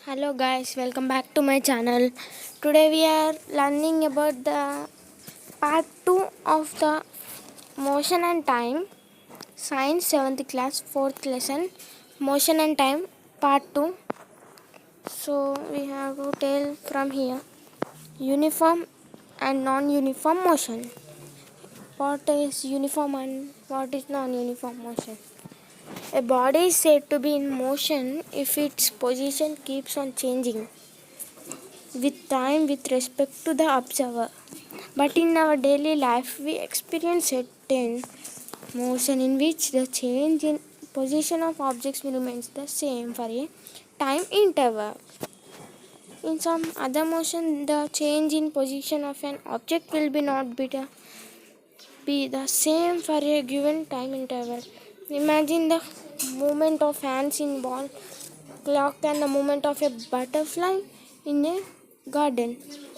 Hello guys, welcome back to my channel. Today we are learning about the part 2 of the motion and time, science 7th class 4th lesson, motion and time part 2. So we have to tell from here uniform and non-uniform motion. What is uniform and what is non-uniform motion? A body is said to be in motion if its position keeps on changing with time with respect to the observer. But in our daily life, we experience certain motion in which the change in position of objects remains the same for a time interval. In some other motion, the change in position of an object will be the same for a given time interval. Imagine the movement of hands in wall clock and the movement of a butterfly in a garden.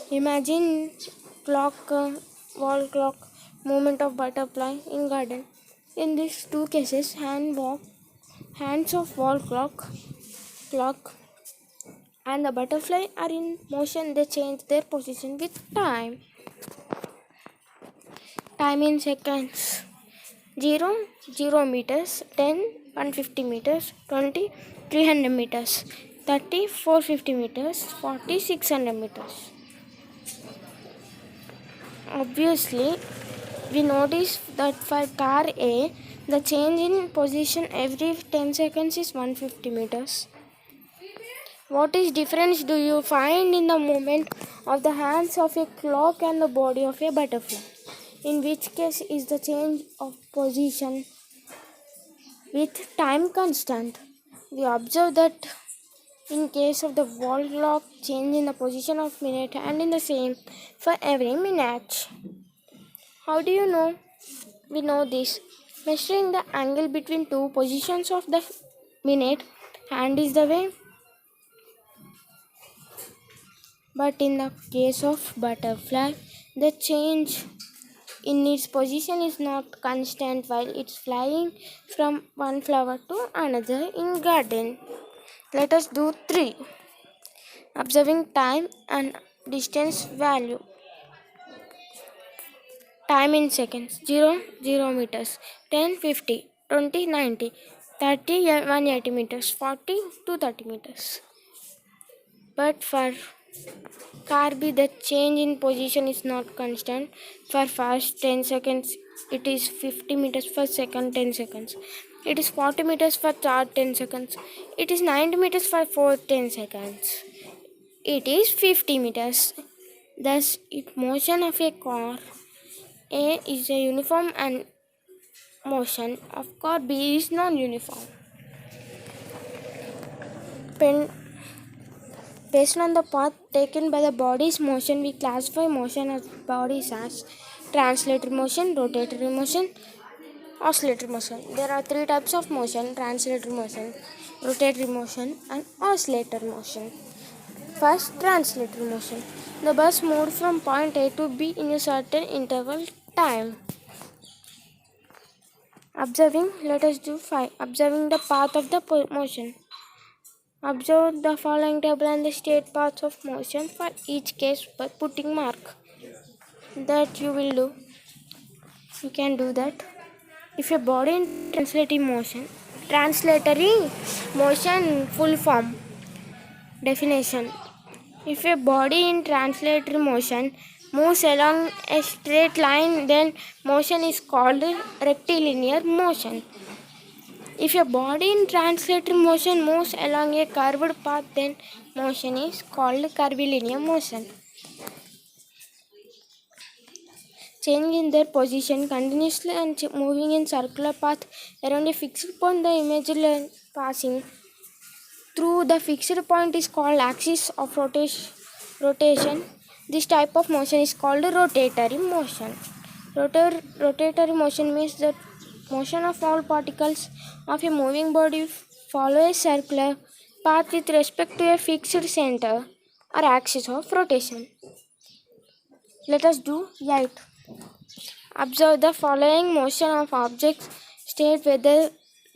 Imagine wall clock, movement of butterfly in garden. In these two cases, hands of wall clock and the butterfly are in motion. They change their position with time. Time in seconds: 0 0 meters, 10 150 meters, 20 300 meters, 30 450 meters, 40 600 meters. Obviously, we notice that for car A, the change in position every 10 seconds is 150 meters. What is difference do you find in the movement of the hands of a clock and the body of a butterfly? In which case is the change of position with time constant? We observe that in case of the wall clock, change in the position of minute and in the same for every minute. How do you know? We know this. Measuring the angle between two positions of the minute hand is the way. But in the case of butterfly, the change in its position is not constant while it's flying from one flower to another in garden. Let us do 3. Observing time and distance value. Time in seconds: 0 0 meters, 10 50, 20 90, 30 180 meters, 40 230 meters. But for car B, the change in position is not constant. For first 10 seconds, it is 50 meters per second 10 seconds. It is 40 meters for third 10 seconds. It is 90 meters for fourth 10 seconds. It is 50 meters. Thus, if motion of a car A is a uniform and motion of car B is non-uniform. Based on the path taken by the body's motion, we classify motion of bodies as translatory motion, rotatory motion, oscillatory motion. There are 3 types of motion: translatory motion, rotatory motion, and oscillatory motion. First, translatory motion. The bus moved from point A to B in a certain interval time. Let us do 5. Observing the path of the motion. Observe the following table and the state paths of motion for each case by putting mark. That you will do. You can do that. If a body in translatory motion full form. Definition: if a body in translatory motion moves along a straight line, then motion is called rectilinear motion. If a body in translatory motion moves along a curved path, then motion is called curvilinear motion. Changing their position continuously and moving in circular path around a fixed point, the image line passing through the fixed point is called axis of rotation. This type of motion is called rotatory motion. Rotatory motion means that motion of all particles of a moving body follow a circular path with respect to a fixed center or axis of rotation. Let us do 8. Observe the following motion of objects. State whether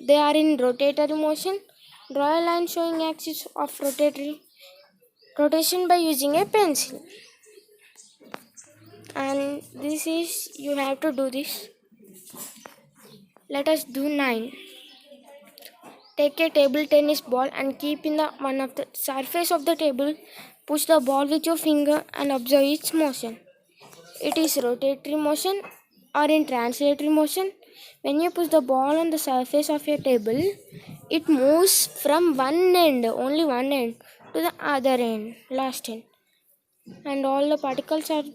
they are in rotatory motion, Draw a line showing axis of rotation by using a pencil. And this is, you have to do this. Let us do 9. Take a table tennis ball and keep in the one of the surface of the table. Push the ball with your finger and observe its motion. It is rotatory motion or in translatory motion. When you push the ball on the surface of your table, it moves from one end, only one end, to the other end, last end. And all the particles of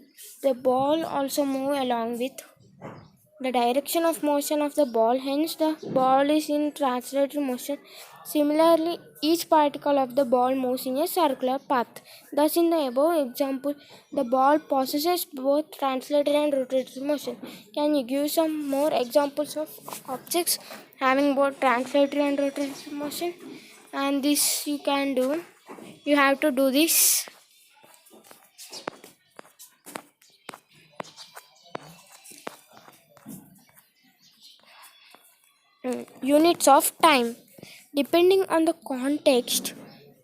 the ball also move along with the direction of motion of the ball, hence the ball is in translatory motion. Similarly, each particle of the ball moves in a circular path. Thus, in the above example, the ball possesses both translatory and rotatory motion. Can you give some more examples of objects having both translatory and rotatory motion? And this you can do. You have to do this. Units of time. Depending on the context,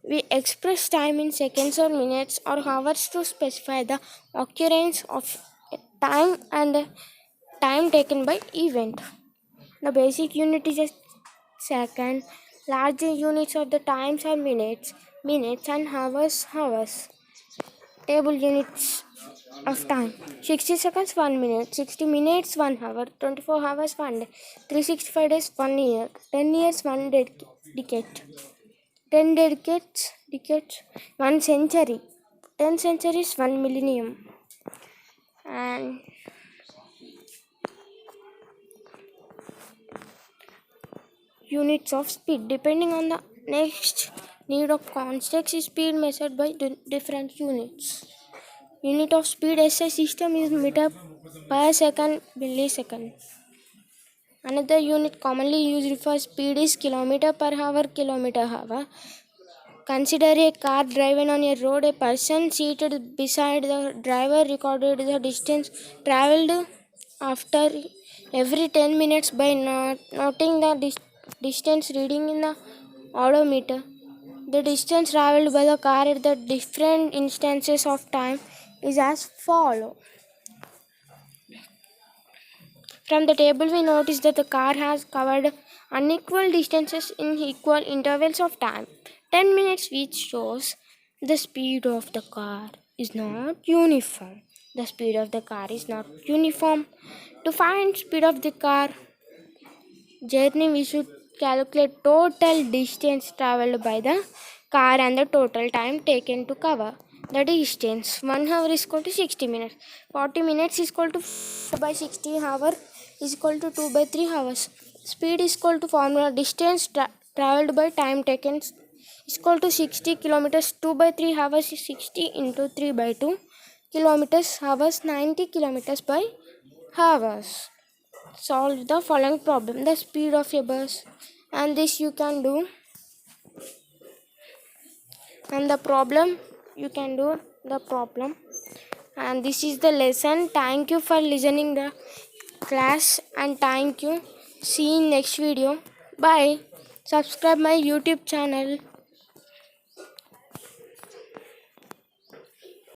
we express time in seconds or minutes or hours to specify the occurrence of time and the time taken by event. The basic unit is a second. Larger units of the times are minutes, and hours. Table units of time: 60 seconds 1 minute, 60 minutes 1 hour, 24 hours 1 day, 365 days 1 year, 10 years 1 decade, 10 decades 1 century, 10 centuries 1 millennium. And units of speed. Depending on the next need of context, is speed measured by different units. Unit of speed SI system is meter per second, millisecond. Another unit commonly used for speed is kilometer per hour, kilometer hour. Consider a car driven on a road. A person seated beside the driver recorded the distance traveled after every 10 minutes by noting the distance reading in the odometer. The distance traveled by the car at the different instances of time is as follows. From the table, we notice that the car has covered unequal distances in equal intervals of time. 10 minutes, which shows the speed of the car is not uniform. The speed of the car is not uniform. To find speed of the car journey, we should calculate total distance traveled by the car and the total time taken to cover the distance. 1 hour is equal to 60 minutes. 40 minutes is equal to 4 by 60 hour is equal to 2 by 3 hours. Speed is equal to formula distance traveled by time taken is equal to 60 kilometers. 2 by 3 hours is 60 into 3 by 2 kilometers hours, 90 kilometers by hours. Solve the following problem: the speed of a bus, and this you can do. And the problem, you can do the problem. And this is the lesson. Thank you for listening the class, and thank you. See you in next video. Bye. Subscribe my YouTube channel.